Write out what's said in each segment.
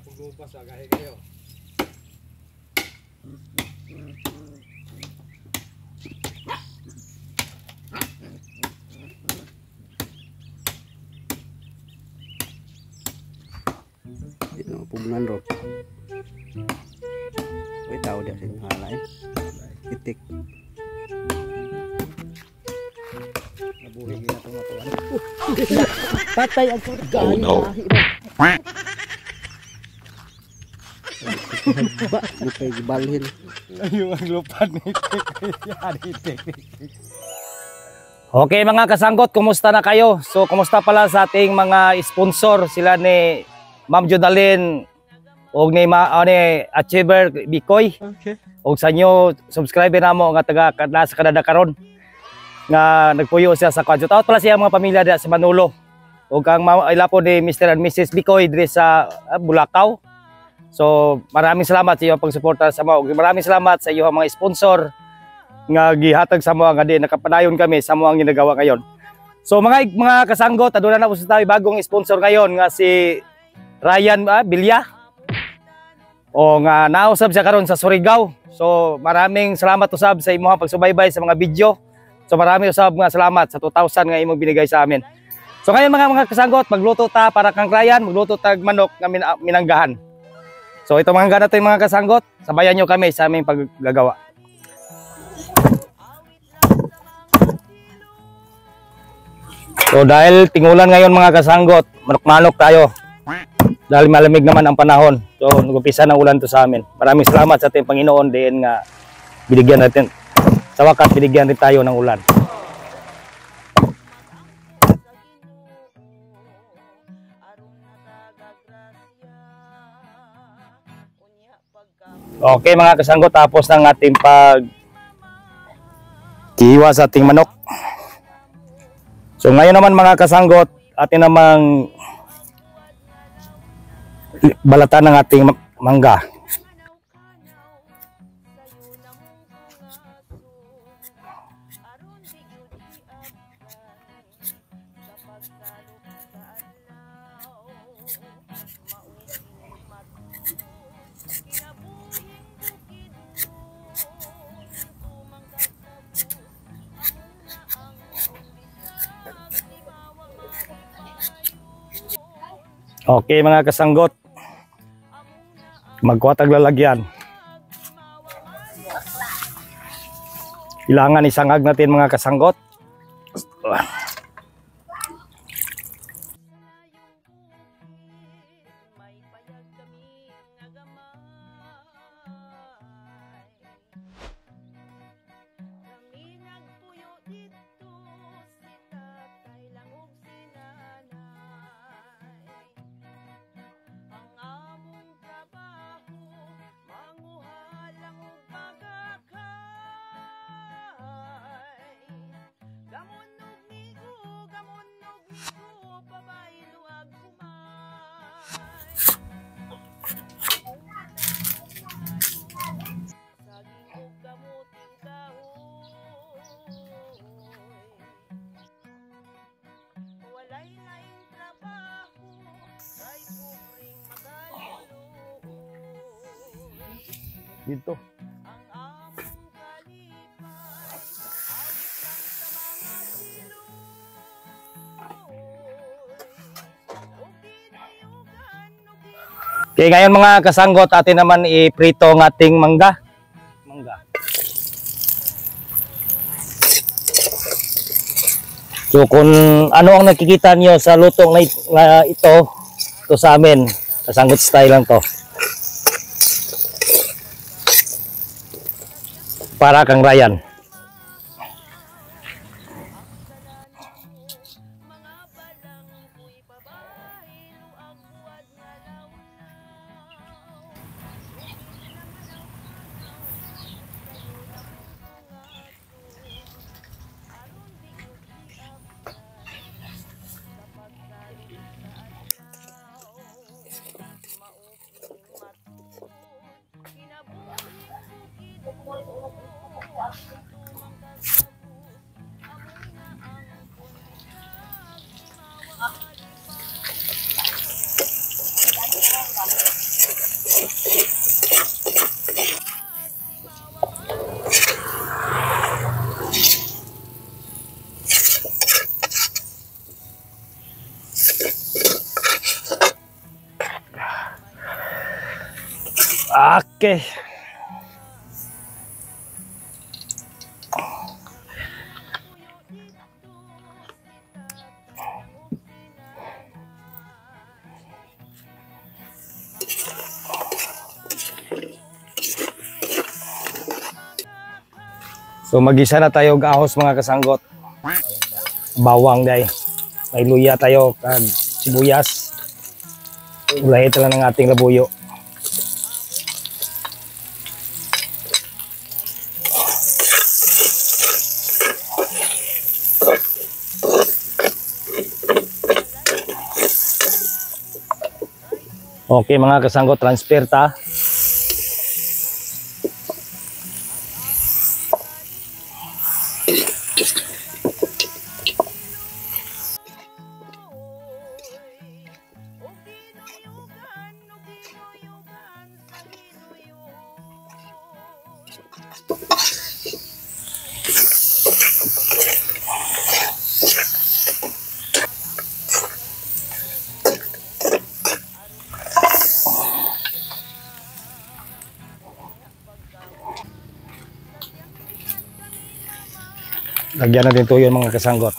paglupas agahe kayo. Dito pugnan ro. Wait, tahu dia sing halay. Titik. Nabuhi gina tong atuan. Patay ang gahi. Ba, lupay gibalhin. Yung ang lupad ni Tik. Okay mga kasanggot, kumusta na kayo? So kumusta pala sa ating mga sponsor, sila ni Ma'am Jodalyn og ni Achiever Bikoy. Okay. Og sa inyo subscriber namo nga taga sa Canada karon nga nagpuyo siya sa kwadyo. Tawat pala siya mga pamilya diha sa Manolo. Og ang ila po ni Mr. and Mrs. Bikoy diri sa Bulacau. So maraming salamat sa iyong pagsuporta sa mo. Maraming salamat sa iyong mga sponsor nga gihatag sa mo nga di nakapadayon kami sa mo ang ginagawa ngayon. So mga kasanggot, aduna na po sa tayo bagong sponsor ngayon nga si Ryan Bilya. O nga nausab siya karon sa Surigao. So maraming salamat usab sa imong pagsubaybay sa mga video. So maraming usab nga salamat sa 2,000 nga imong binigay sa amin. So ngayon mga kasanggot, magluto ta para kang Ryan, magluto tag manok nga minanggahan. So ito mga ganito yung mga kasanggot, sabayan nyo kami sa aming paggagawa. So dahil tingulan ngayon mga kasanggot, manok-manok tayo. Dahil malamig naman ang panahon. So nag-umpisa ng ulan to sa amin. Maraming salamat sa ating Panginoon din nga binigyan natin. Sa wakas binigyan rin tayo ng ulan. Okay mga kasanggot, tapos ng ating pag-iwa sa ating manok. So ngayon naman mga kasanggot, atin namang balatan ng ating mangga. Okay mga kasanggot, magkuha tag lalagyan. Kailangan isangag natin mga kasanggot. Dito. Okay, ngayon mga kasanggot, atin naman iprito ng ating mangga. So kung ano ang nakikita niyo sa lutong na ito sa amin, kasanggot style lang to. Para kang Ryan. Okay. So magisa na tayo og ahos mga kasanggot. Bawang day. May luya tayo kag sibuyas. Ulay lang ng ating labuyo. Okay mga kasanggot, transfer ta. Lagyan natin tuyo mga kasanggot.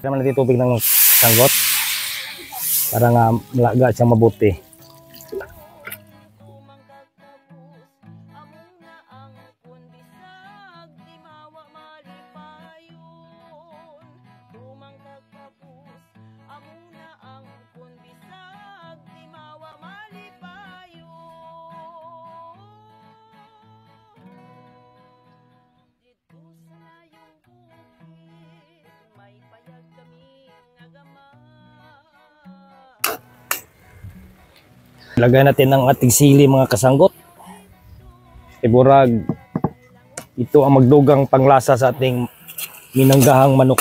Lagyan natin tubig ng sanggot para nga malaga siya mabuti. Lagay natin ng ating sili mga kasanggot. Iburag ito ang magdugang panglasa sa ating minanggahang manok.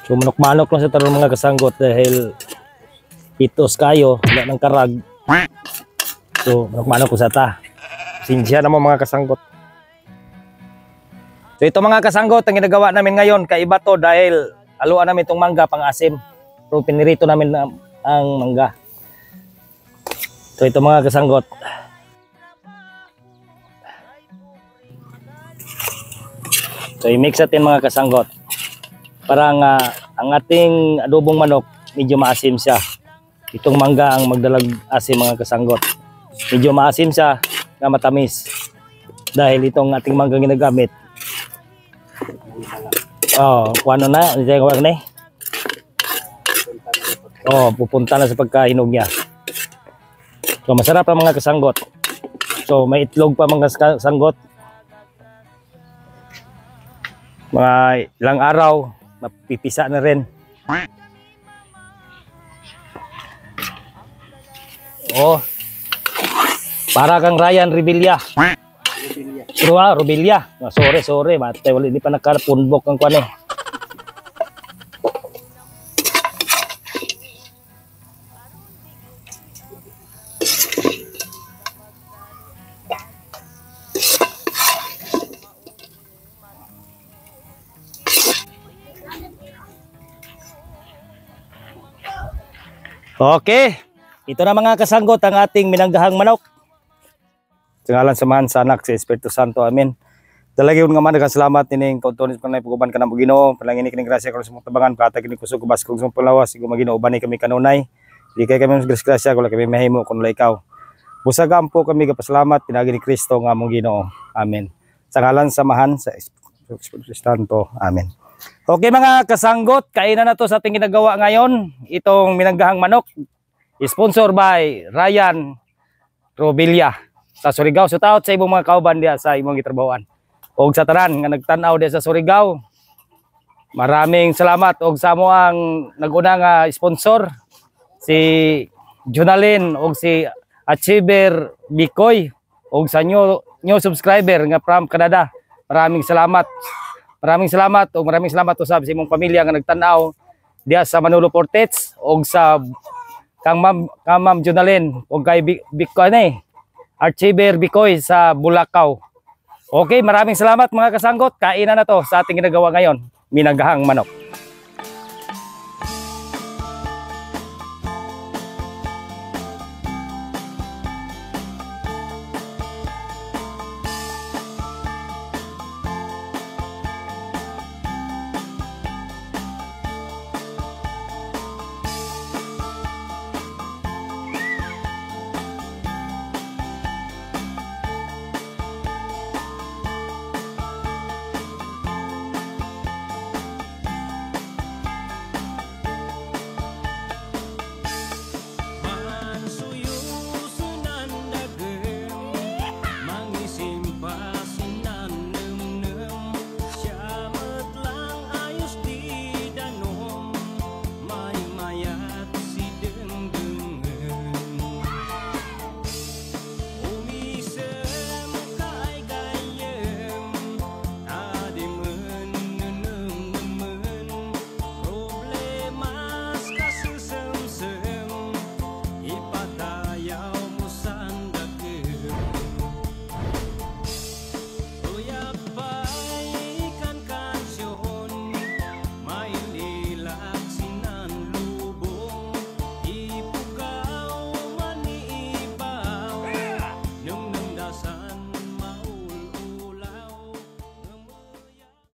So manok-manok lang sa taron mga kasanggot dahil itos kayo, wala ng karag. So manok-manok ko sa ta. Sinsya naman mga kasanggot. So ito mga kasanggot ang ginagawa namin ngayon, kaiba to dahil haluan namin itong mangga pang asim. Pero pinirito namin ang mangga. So ito mga kasanggot. So i-mix natin mga kasanggot. Parang ang ating adobong manok medyo maasim siya. Itong mangga ang magdalag asim mga kasanggot. Medyo maasim siya na matamis. Dahil itong ating mangga ginagamit. Oh, kuano na, oh, pupunta na sa pagkahinog niya. So masarap ang mga kasanggot. So may itlog pa mga kasanggot. Mga ilang araw, mapipisa na rin. Oh, para kang Ryan Rebilla. Rebilla. No, sorry. Matay wala di pa nakapunbok ang kuan eh. Okay. Ito na mga kasanggot ang ating minanggahang manok. Sa ngalan samahan sa anak sa Espiritu Santo. Amen. Dalagi nga man daghang salamat nining kautuhan sa panay puguban kanang Ginoo. Palangin kining grasya karon sa mga tabangan patag kining kusog kubas kung sa palawas igo Ginoo uban kami kanunay. Di kay kami grasya kung kami mahimo kun la ikaw. Busagan po kami gapasalamat pinagi ni Kristo nga among Ginoo. Amen. Sa ngalan samahan sa Espiritu Santo. Amen. Okay mga kasanggot, kainan na to sa ating ginagawa ngayon. Itong minanggahang manok. Sponsor by Ryan Rebilla sa Surigao. So taot sa ibong mga kauban diya sa imong gitrabahoan. Og sa tanan nga nagtan-aw diya sa Surigao. Maraming salamat og sa mo ang nag-una nga sponsor si Jonalyn og si Achiever Bikoy og sa new subscriber nga from Canada. Maraming salamat. Maraming salamat o maraming salamat usab sa imong pamilya nga nagtan-aw diha sa Manolo Portets og sa kang Ma'am Jonalyn og kay Archiver Bicoy sa Bulacau. Okay, maraming salamat mga kasanggot. Kainan na to sa ating ginagawa ngayon, minaghang manok.